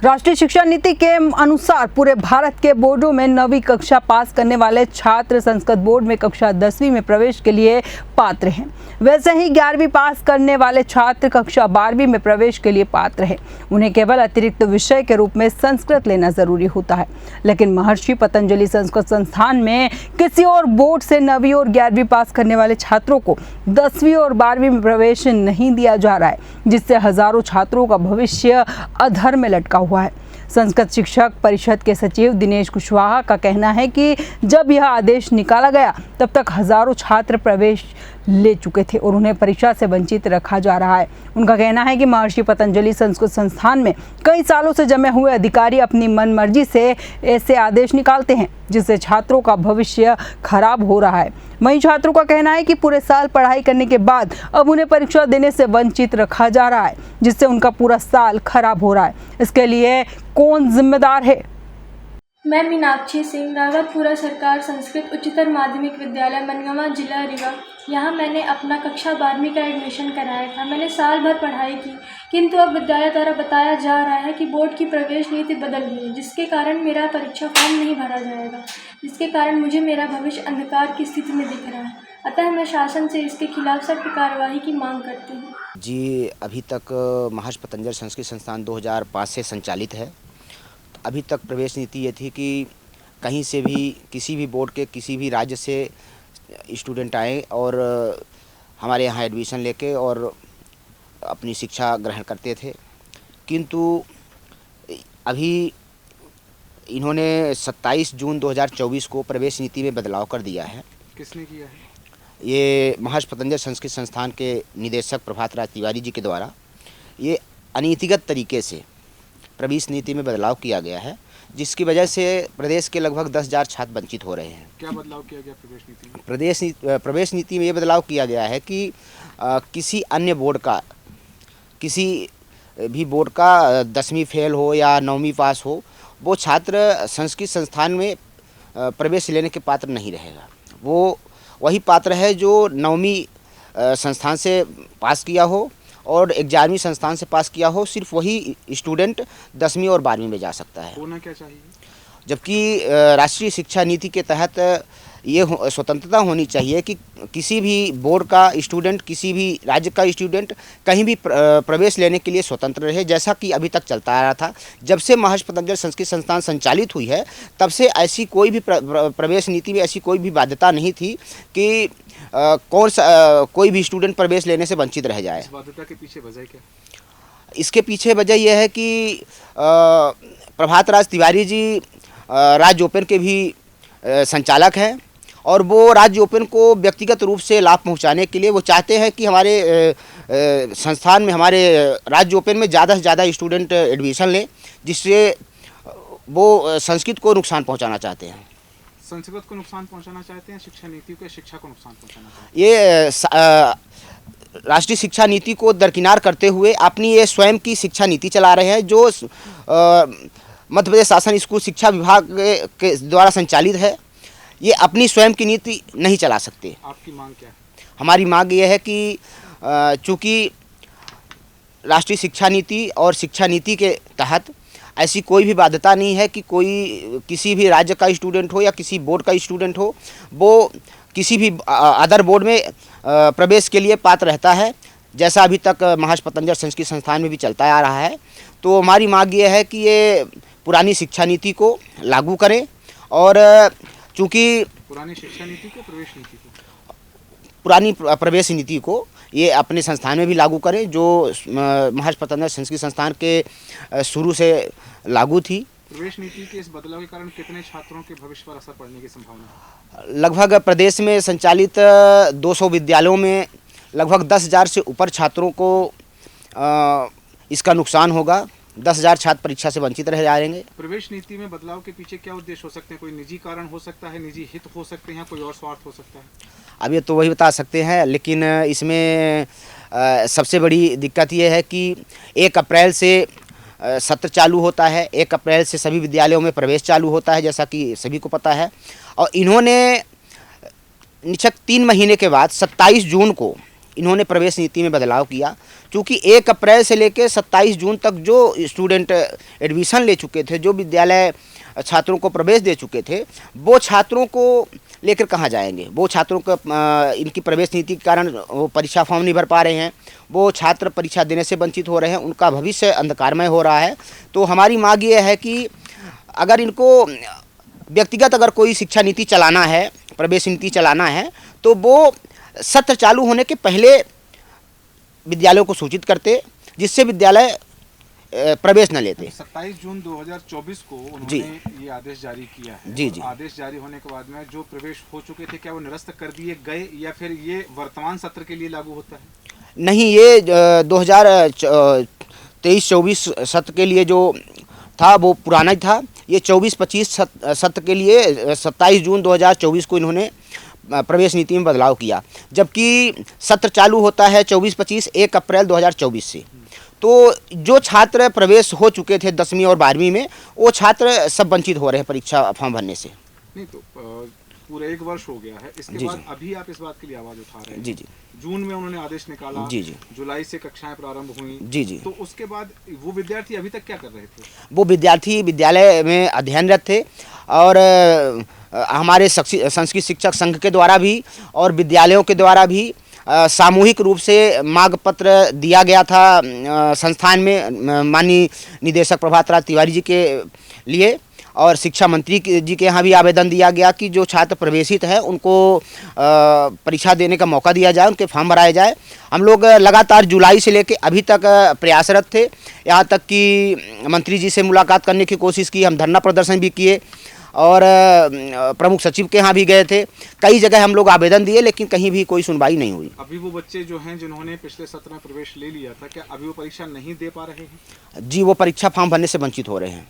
राष्ट्रीय शिक्षा नीति के अनुसार पूरे भारत के बोर्डों में 9वीं कक्षा पास करने वाले छात्र संस्कृत बोर्ड में कक्षा 10वीं में प्रवेश के लिए पात्र हैं। वैसे ही 11वीं पास करने वाले छात्र कक्षा 12वीं में प्रवेश के लिए पात्र हैं। उन्हें केवल अतिरिक्त विषय के रूप में संस्कृत लेना जरूरी होता है। लेकिन महर्षि पतंजलि संस्कृत संस्थान में किसी और बोर्ड से 9वीं और 11वीं पास करने वाले छात्रों को 10वीं और 12वीं में प्रवेश नहीं दिया जा रहा है, जिससे हजारों छात्रों का भविष्य अधर में लटका हुआ है। संस्कृत शिक्षक परिषद के सचिव दिनेश कुशवाहा का कहना है कि जब यह आदेश निकाला गया तब तक हजारों छात्र प्रवेश ले चुके थे और उन्हें परीक्षा से वंचित रखा जा रहा है। उनका कहना है कि महर्षि पतंजलि संस्कृत संस्थान में कई सालों से जमे हुए अधिकारी अपनी मनमर्जी से ऐसे आदेश निकालते हैं, जिससे छात्रों का भविष्य खराब हो रहा है। वहीं छात्रों का कहना है कि पूरे साल पढ़ाई करने के बाद अब उन्हें परीक्षा देने से वंचित रखा जा रहा है, जिससे उनका पूरा साल खराब हो रहा है। इसके लिए कौन जिम्मेदार है? मैं मीनाक्षी सिंह, रावतपुरा सरकार संस्कृत उच्चतर माध्यमिक विद्यालय मनगांव, जिला रीवा। यहाँ मैंने अपना कक्षा 12वीं का एडमिशन कराया था। मैंने साल भर पढ़ाई की, किंतु अब विद्यालय द्वारा बताया जा रहा है कि बोर्ड की प्रवेश नीति बदल गई है, जिसके कारण मेरा परीक्षा फॉर्म नहीं भरा जाएगा, जिसके कारण मुझे मेरा भविष्य अंधकार की स्थिति में दिख रहा है। अतः मैं शासन से इसके खिलाफ सख्त कार्रवाई की मांग करती हूँ। जी, अभी तक महर्षि पतंजलि संस्कृत संस्थान 2005 से संचालित है। अभी तक प्रवेश नीति ये थी कि कहीं से भी किसी भी बोर्ड के किसी भी राज्य से स्टूडेंट आए और हमारे यहाँ एडमिशन लेके और अपनी शिक्षा ग्रहण करते थे, किंतु अभी इन्होंने 27 जून 2024 को प्रवेश नीति में बदलाव कर दिया है। किसने किया है? ये महर्षि पतंजलि संस्कृत संस्थान के निदेशक प्रभात राज तिवारी जी के द्वारा ये अनीतिगत तरीके से प्रवेश नीति में बदलाव किया गया है, जिसकी वजह से प्रदेश के लगभग 10,000 छात्र वंचित हो रहे हैं। क्या बदलाव किया गया प्रवेश नीति में? प्रवेश नीति में ये बदलाव किया गया है कि किसी अन्य बोर्ड का, किसी भी बोर्ड का 10वीं फेल हो या 9वीं पास हो, वो छात्र संस्कृत संस्थान में प्रवेश लेने के पात्र नहीं रहेगा। वो वही पात्र है जो 9वीं संस्थान से पास किया हो और 11वीं संस्थान से पास किया हो। सिर्फ वही स्टूडेंट 10वीं और 12वीं में जा सकता है। होना क्या चाहिए? जबकि राष्ट्रीय शिक्षा नीति के तहत ये स्वतंत्रता होनी चाहिए कि किसी भी बोर्ड का स्टूडेंट, किसी भी राज्य का स्टूडेंट कहीं भी प्रवेश लेने के लिए स्वतंत्र रहे, जैसा कि अभी तक चलता आ रहा था। जब से महर्षि पतंजलि संस्कृत संस्थान संचालित हुई है, तब से ऐसी कोई भी प्रवेश नीति में ऐसी कोई भी बाध्यता नहीं थी कि कोई भी स्टूडेंट प्रवेश लेने से वंचित रह जाए। इस बाध्यता के पीछे वजह क्या? इसके पीछे वजह यह है कि प्रभात राज तिवारी जी राज्य ओपन के भी संचालक हैं और वो राज्य ओपन को व्यक्तिगत रूप से लाभ पहुंचाने के लिए वो चाहते हैं कि हमारे संस्थान में, हमारे राज्य ओपन में ज़्यादा से ज़्यादा स्टूडेंट एडमिशन लें, जिससे वो संस्कृत को नुकसान पहुंचाना चाहते हैं। संस्कृत को नुकसान पहुंचाना चाहते हैं, शिक्षा नीति को, शिक्षा को नुकसान पहुंचाना चाहते हैं? ये राष्ट्रीय शिक्षा नीति को दरकिनार करते हुए अपनी ये स्वयं की शिक्षा नीति चला रहे हैं, जो मध्य प्रदेश शासन स्कूल शिक्षा विभाग के द्वारा संचालित है। ये अपनी स्वयं की नीति नहीं चला सकते। आपकी मांग क्या है? हमारी मांग ये है कि चूँकि राष्ट्रीय शिक्षा नीति और शिक्षा नीति के तहत ऐसी कोई भी बाध्यता नहीं है कि कोई किसी भी राज्य का स्टूडेंट हो या किसी बोर्ड का स्टूडेंट हो, वो किसी भी अदर बोर्ड में प्रवेश के लिए पात्र रहता है, जैसा अभी तक महर्षि पतंजलि संस्कृत संस्थान में भी चलता आ रहा है। तो हमारी मांग ये है कि ये पुरानी शिक्षा नीति को लागू करें और चूँकि पुरानी शिक्षा नीति को, प्रवेश नीति को, पुरानी प्रवेश नीति को ये अपने संस्थान में भी लागू करें, जो महर्षि पतंजलि संस्कृत संस्थान के शुरू से लागू थी। प्रवेश नीति के इस बदलाव के कारण कितने छात्रों के भविष्य पर असर पड़ने की संभावना है? लगभग प्रदेश में संचालित 200 विद्यालयों में लगभग 10,000 से ऊपर छात्रों को इसका नुकसान होगा। 10,000 छात्र परीक्षा से वंचित रह जाएंगे। प्रवेश नीति में बदलाव के पीछे क्या उद्देश्य हो सकते हैं? कोई निजी कारण हो सकता है, निजी हित हो सकते हैं, कोई और स्वार्थ हो सकता है? अब ये तो वही बता सकते हैं, लेकिन इसमें सबसे बड़ी दिक्कत ये है कि 1 अप्रैल से सत्र चालू होता है। 1 अप्रैल से सभी विद्यालयों में प्रवेश चालू होता है, जैसा कि सभी को पता है। और इन्होंने निश्चित 3 महीने के बाद 27 जून को इन्होंने प्रवेश नीति में बदलाव किया। चूँकि 1 अप्रैल से लेकर 27 जून तक जो स्टूडेंट एडमिशन ले चुके थे, जो विद्यालय छात्रों को प्रवेश दे चुके थे, वो छात्रों को लेकर कहाँ जाएंगे। वो छात्रों का इनकी प्रवेश नीति के कारण वो परीक्षा फॉर्म नहीं भर पा रहे हैं, वो छात्र परीक्षा देने से वंचित हो रहे हैं, उनका भविष्य अंधकारमय हो रहा है। तो हमारी मांग ये है कि अगर इनको व्यक्तिगत अगर कोई शिक्षा नीति चलाना है, प्रवेश नीति चलाना है, तो वो सत्र चालू होने के पहले विद्यालयों को सूचित करते, जिससे विद्यालय प्रवेश न लेते। 27 जून 2024 को जी उन्होंने ये आदेश जारी किया है। जी जी। आदेश जारी होने के बाद में जो प्रवेश हो चुके थे, क्या वो निरस्त कर दिए गए या फिर ये वर्तमान सत्र के लिए लागू होता है? नहीं, ये 2023-24 सत्र के लिए जो था वो पुराना ही था। ये 24-25 सत्र के लिए 27 जून 2024 को इन्होंने प्रवेश नीति में बदलाव किया, जबकि सत्र चालू होता है 24-25 1 अप्रैल 2024 से। तो जो छात्र प्रवेश हो चुके थे 10वीं और 12वीं में, वो छात्र सब वंचित हो रहे हैं परीक्षा फॉर्म भरने से। नहीं तो पूरा 1 वर्ष हो गया है, इसके जी बाद जी। अभी आप इस बात के लिए आवाज़ उठा रहे हैं। जी जी। जून में उन्होंने आदेश निकाला, जी जी। जुलाई से कक्षाएं प्रारंभ हुई। जी जी। तो उसके बाद वो विद्यार्थी अभी तक क्या कर रहे थे? वो विद्यार्थी विद्यालय में अध्ययनरत थे और हमारे संस्कृत शिक्षक संघ के द्वारा भी और विद्यालयों के द्वारा भी सामूहिक रूप से मांग पत्र दिया गया था संस्थान में माननीय निदेशक प्रभात राज तिवारी जी के लिए, और शिक्षा मंत्री जी के यहाँ भी आवेदन दिया गया कि जो छात्र प्रवेशित है उनको परीक्षा देने का मौका दिया जाए, उनके फॉर्म भराए जाए। हम लोग लगातार जुलाई से लेकर अभी तक प्रयासरत थे, यहाँ तक कि मंत्री जी से मुलाकात करने की कोशिश की, हम धरना प्रदर्शन भी किए और प्रमुख सचिव के यहाँ भी गए थे। कई जगह हम लोग आवेदन दिए, लेकिन कहीं भी कोई सुनवाई नहीं हुई। अभी वो बच्चे जो हैं जिन्होंने पिछले सत्र में प्रवेश ले लिया था, क्या अभी वो परीक्षा नहीं दे पा रहे हैं? जी, वो परीक्षा फॉर्म भरने से वंचित हो रहे हैं।